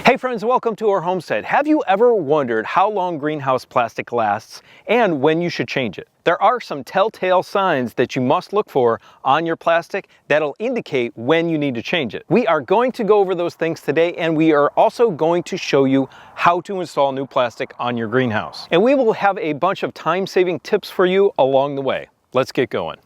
Hey friends, welcome to our homestead. Have you ever wondered how long greenhouse plastic lasts and when you should change it? There are some telltale signs that you must look for on your plastic that'll indicate when you need to change it. We are going to go over those things today, and we are also going to show you how to install new plastic on your greenhouse. And we will have a bunch of time-saving tips for you along the way. Let's get going.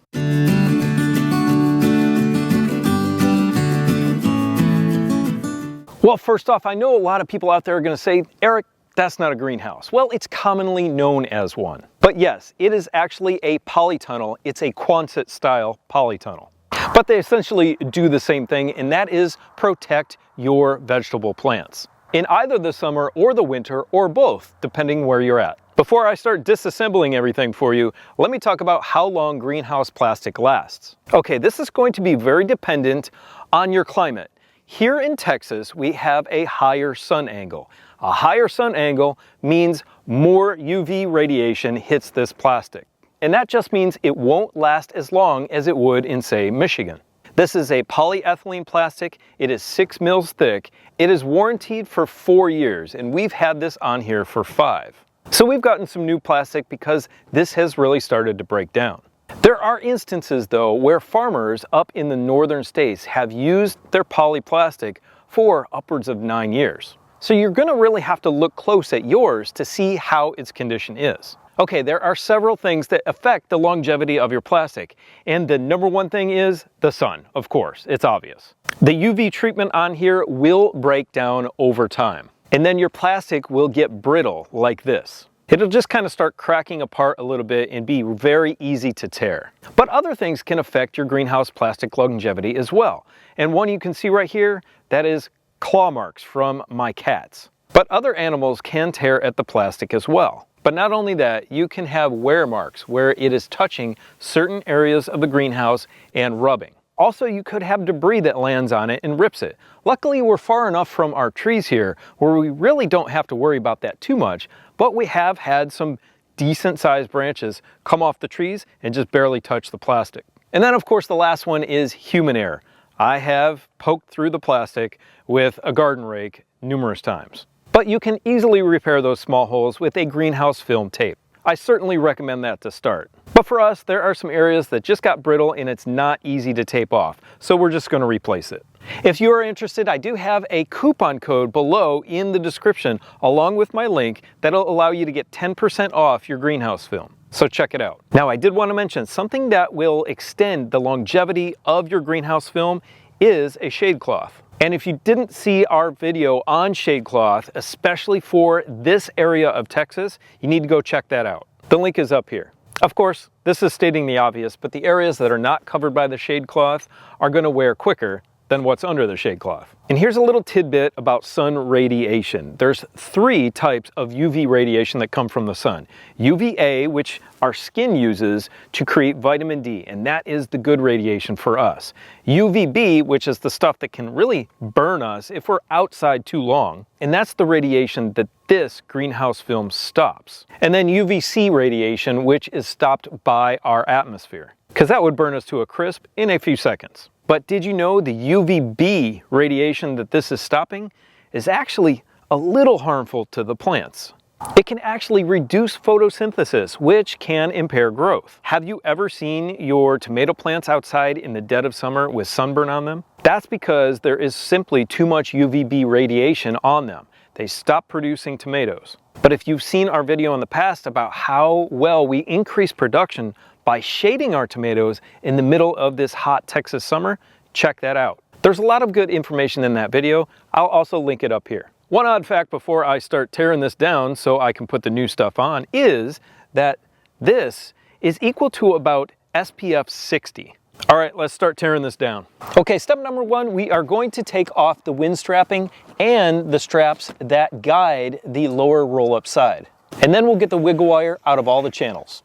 Well, first off, I know a lot of people out there are going to say, Eric, that's not a greenhouse. Well, it's commonly known as one. But yes, it is actually a polytunnel. It's a Quonset style polytunnel. But they essentially do the same thing, and that is protect your vegetable plants in either the summer or the winter, or both, depending where you're at. Before I start disassembling everything for you, let me talk about how long greenhouse plastic lasts. Okay, this is going to be very dependent on your climate. Here in Texas, we have a higher sun angle. A higher sun angle means more UV radiation hits this plastic. And that just means it won't last as long as it would in, say, Michigan. This is a polyethylene plastic. It is 6 mils thick. It is warranted for 4 years, and we've had this on here for 5. So we've gotten some new plastic because this has really started to break down. There are instances, though, where farmers up in the northern states have used their polyplastic for upwards of 9 years. So you're going to really have to look close at yours to see how its condition is. Okay, there are several things that affect the longevity of your plastic, and the number one thing is the sun, of course, it's obvious. The UV treatment on here will break down over time, and then your plastic will get brittle like this. It'll just kind of start cracking apart a little bit and be very easy to tear. But other things can affect your greenhouse plastic longevity as well. And one you can see right here, that is claw marks from my cats. But other animals can tear at the plastic as well. But not only that, you can have wear marks where it is touching certain areas of the greenhouse and rubbing. Also, you could have debris that lands on it and rips it. Luckily, we're far enough from our trees here where we really don't have to worry about that too much, but we have had some decent sized branches come off the trees and just barely touch the plastic. And then, of course, the last one is human error. I have poked through the plastic with a garden rake numerous times. But you can easily repair those small holes with a greenhouse film tape. I certainly recommend that to start. But for us, there are some areas that just got brittle and it's not easy to tape off, so we're just going to replace it. If you are interested, I do have a coupon code below in the description along with my link that'll allow you to get 10% off your greenhouse film. So check it out. Now, I did want to mention something that will extend the longevity of your greenhouse film is a shade cloth. And if you didn't see our video on shade cloth, especially for this area of Texas, you need to go check that out. The link is up here. Of course, this is stating the obvious, but the areas that are not covered by the shade cloth are going to wear quicker than what's under the shade cloth. And here's a little tidbit about sun radiation. There's 3 types of UV radiation that come from the sun. UVA, which our skin uses to create vitamin D, and that is the good radiation for us. UVB, which is the stuff that can really burn us if we're outside too long, and that's the radiation that this greenhouse film stops. And then UVC radiation, which is stopped by our atmosphere, because that would burn us to a crisp in a few seconds. But did you know the UVB radiation that this is stopping is actually a little harmful to the plants? It can actually reduce photosynthesis, which can impair growth. Have you ever seen your tomato plants outside in the dead of summer with sunburn on them? That's because there is simply too much UVB radiation on them. They stop producing tomatoes. But if you've seen our video in the past about how well we increase production by shading our tomatoes in the middle of this hot Texas summer, check that out. There's a lot of good information in that video. I'll also link it up here. One odd fact before I start tearing this down so I can put the new stuff on is that this is equal to about SPF 60. All right, let's start tearing this down. Okay, step number 1, we are going to take off the wind strapping and the straps that guide the lower roll-up side. And then we'll get the wiggle wire out of all the channels.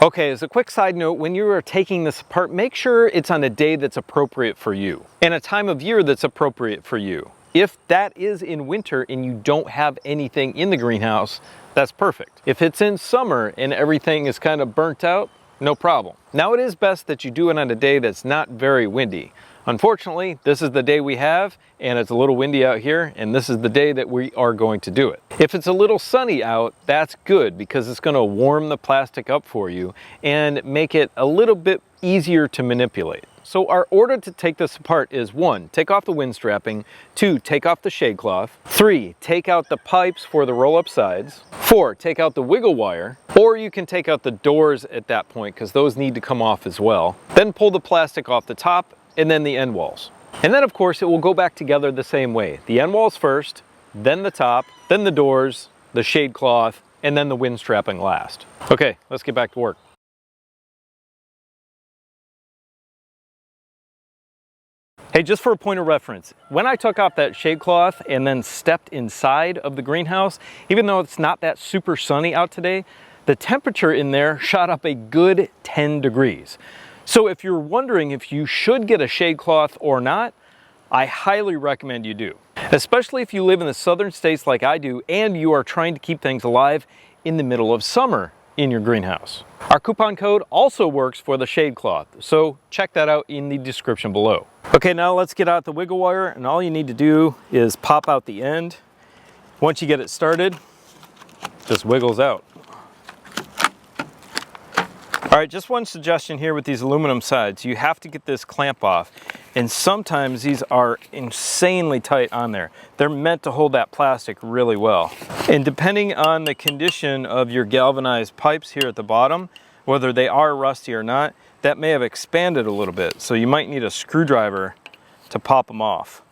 Okay, as a quick side note, when you are taking this apart, make sure it's on a day that's appropriate for you and a time of year that's appropriate for you. If that is in winter and you don't have anything in the greenhouse, that's perfect. If it's in summer and everything is kind of burnt out, no problem. Now, it is best that you do it on a day that's not very windy. Unfortunately, this is the day we have, and it's a little windy out here, and this is the day that we are going to do it. If it's a little sunny out, that's good because it's going to warm the plastic up for you and make it a little bit easier to manipulate. So our order to take this apart is 1, take off the wind strapping, 2, take off the shade cloth, 3, take out the pipes for the roll-up sides, 4, take out the wiggle wire, or you can take out the doors at that point because those need to come off as well. Then pull the plastic off the top and then the end walls. And then of course it will go back together the same way. The end walls first, then the top, then the doors, the shade cloth, and then the wind strapping last. Okay, let's get back to work. Hey, just for a point of reference, when I took off that shade cloth and then stepped inside of the greenhouse, even though it's not that super sunny out today, the temperature in there shot up a good 10 degrees. So if you're wondering if you should get a shade cloth or not, I highly recommend you do. Especially if you live in the southern states like I do and you are trying to keep things alive in the middle of summer in your greenhouse. Our coupon code also works for the shade cloth, so check that out in the description below. Okay, now let's get out the wiggle wire, and all you need to do is pop out the end. Once you get it started, just wiggles out. All right, just one suggestion here with these aluminum sides. You have to get this clamp off, and sometimes these are insanely tight on there. They're meant to hold that plastic really well. And depending on the condition of your galvanized pipes here at the bottom, whether they are rusty or not, that may have expanded a little bit. So you might need a screwdriver to pop them off.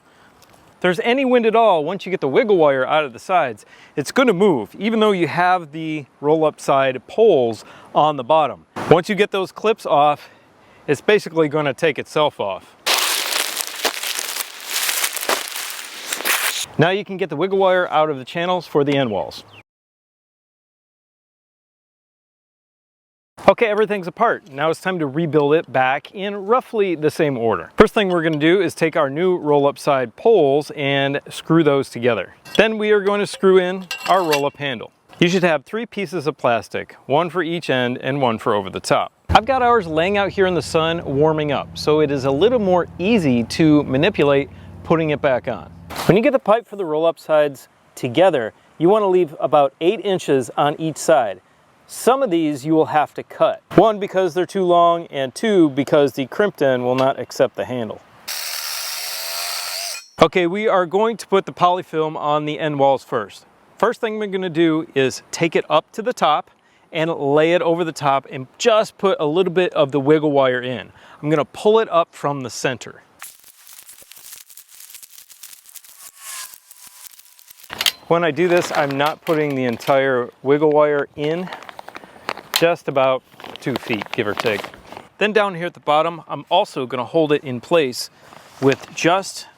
If there's any wind at all, once you get the wiggle wire out of the sides, it's going to move, even though you have the roll-up side poles on the bottom. Once you get those clips off, it's basically going to take itself off. Now you can get the wiggle wire out of the channels for the end walls. Okay, everything's apart. Now it's time to rebuild it back in roughly the same order. First thing we're going to do is take our new roll-up side poles and screw those together. Then we are going to screw in our roll-up handle. You should have 3 pieces of plastic, 1 for each end and 1 for over the top. I've got ours laying out here in the sun warming up, so it is a little more easy to manipulate putting it back on. When you get the pipe for the roll-up sides together, you want to leave about 8 inches on each side. Some of these you will have to cut. 1, because they're too long, and 2, because the crimped end will not accept the handle. Okay, we are going to put the polyfilm on the end walls first. First thing we're going to do is take it up to the top and lay it over the top and just put a little bit of the wiggle wire in. I'm going to pull it up from the center. When I do this, I'm not putting the entire wiggle wire in, just about 2 feet, give or take. Then down here at the bottom, I'm also going to hold it in place with just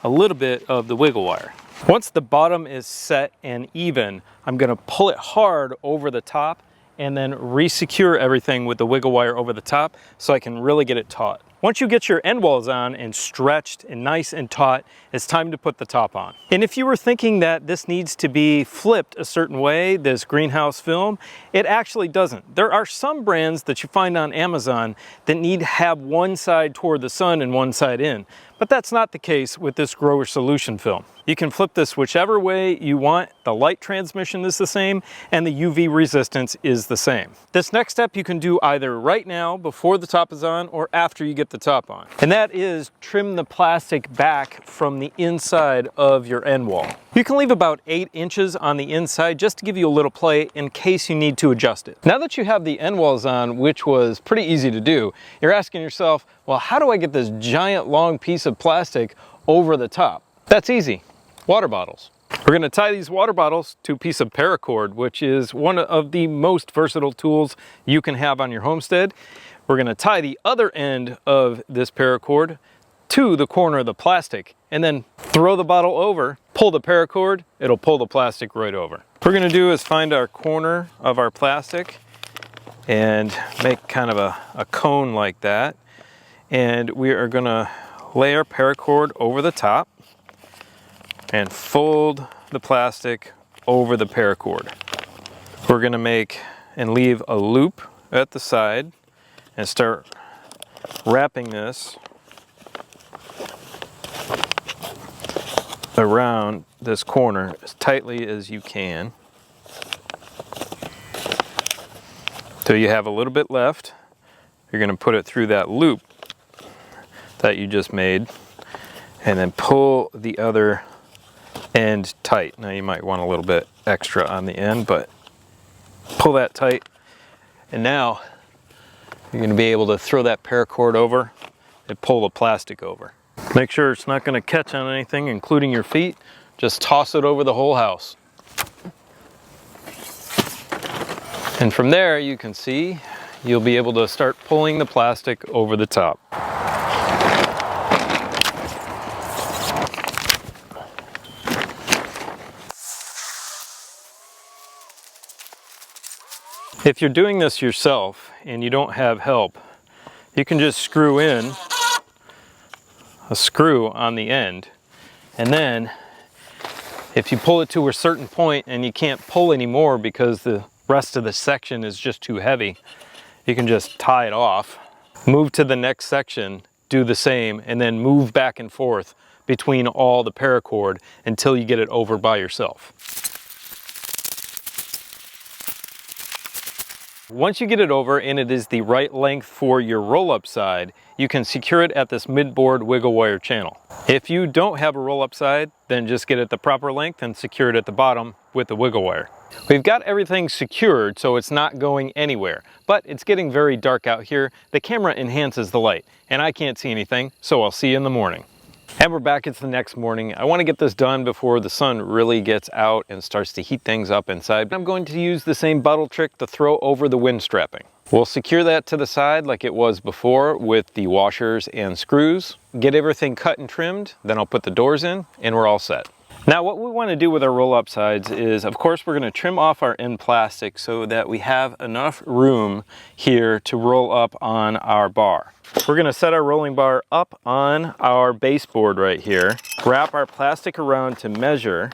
a little bit of the wiggle wire. Once the bottom is set and even, I'm going to pull it hard over the top and then re-secure everything with the wiggle wire over the top so I can really get it taut. Once you get your end walls on and stretched and nice and taut, it's time to put the top on. And if you were thinking that this needs to be flipped a certain way, this greenhouse film, it actually doesn't. There are some brands that you find on Amazon that need to have one side toward the sun and one side in, but that's not the case with this growerssolution film. You can flip this whichever way you want. The light transmission is the same and the UV resistance is the same. This next step you can do either right now before the top is on or after you get the top on. And that is trim the plastic back from the inside of your end wall. You can leave about 8 inches on the inside just to give you a little play in case you need to adjust it. Now that you have the end walls on, which was pretty easy to do, you're asking yourself, well, how do I get this giant long piece of plastic over the top? That's easy. Water bottles. We're going to tie these water bottles to a piece of paracord, which is one of the most versatile tools you can have on your homestead. We're going to tie the other end of this paracord to the corner of the plastic and then throw the bottle over, pull the paracord, it'll pull the plastic right over. What we're going to do is find our corner of our plastic and make kind of a cone like that. And we are going to lay our paracord over the top and fold the plastic over the paracord. We're going to make and leave a loop at the side and start wrapping this around this corner as tightly as you can. So you have a little bit left. You're going to put it through that loop that you just made and then pull the other end tight. Now you might want a little bit extra on the end, but pull that tight. And now you're going to be able to throw that paracord over and pull the plastic over. Make sure it's not going to catch on anything, including your feet. Just toss it over the whole house. And from there, you can see, you'll be able to start pulling the plastic over the top. If you're doing this yourself and you don't have help, you can just screw in a screw on the end, and then if you pull it to a certain point and you can't pull anymore because the rest of the section is just too heavy, you can just tie it off, move to the next section, do the same, and then move back and forth between all the paracord until you get it over by yourself. Once you get it over and it is the right length for your roll-up side, you can secure it at this mid-board wiggle wire channel. If you don't have a roll-up side, then just get it the proper length and secure it at the bottom with the wiggle wire. We've got everything secured so it's not going anywhere, but it's getting very dark out here. The camera enhances the light and I can't see anything, so I'll see you in the morning. And we're back, it's the next morning. I want to get this done before the sun really gets out and starts to heat things up inside. I'm going to use the same bottle trick to throw over the wind strapping. We'll secure that to the side like it was before with the washers and screws. Get everything cut and trimmed, then I'll put the doors in and we're all set. Now what we want to do with our roll-up sides is, of course, we're going to trim off our end plastic so that we have enough room here to roll up on our bar. We're going to set our rolling bar up on our baseboard right here, wrap our plastic around to measure,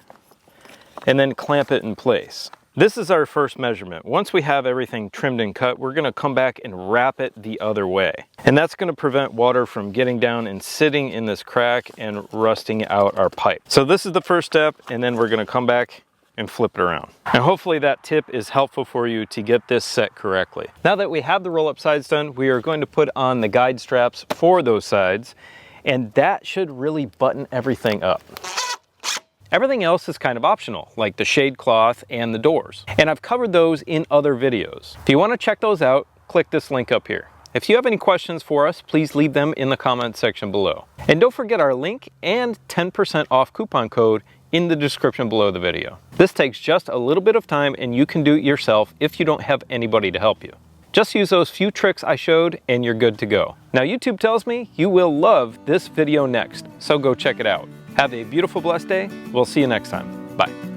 and then clamp it in place. This is our first measurement. Once we have everything trimmed and cut, we're going to come back and wrap it the other way. And that's going to prevent water from getting down and sitting in this crack and rusting out our pipe. So this is the first step, and then we're going to come back and flip it around. And hopefully that tip is helpful for you to get this set correctly. Now that we have the roll-up sides done, we are going to put on the guide straps for those sides, and that should really button everything up. Everything else is kind of optional, like the shade cloth and the doors. And I've covered those in other videos. If you want to check those out, click this link up here. If you have any questions for us, please leave them in the comment section below. And don't forget our link and 10% off coupon code in the description below the video. This takes just a little bit of time and you can do it yourself if you don't have anybody to help you. Just use those few tricks I showed and you're good to go. Now YouTube tells me you will love this video next, so go check it out. Have a beautiful, blessed day. We'll see you next time. Bye.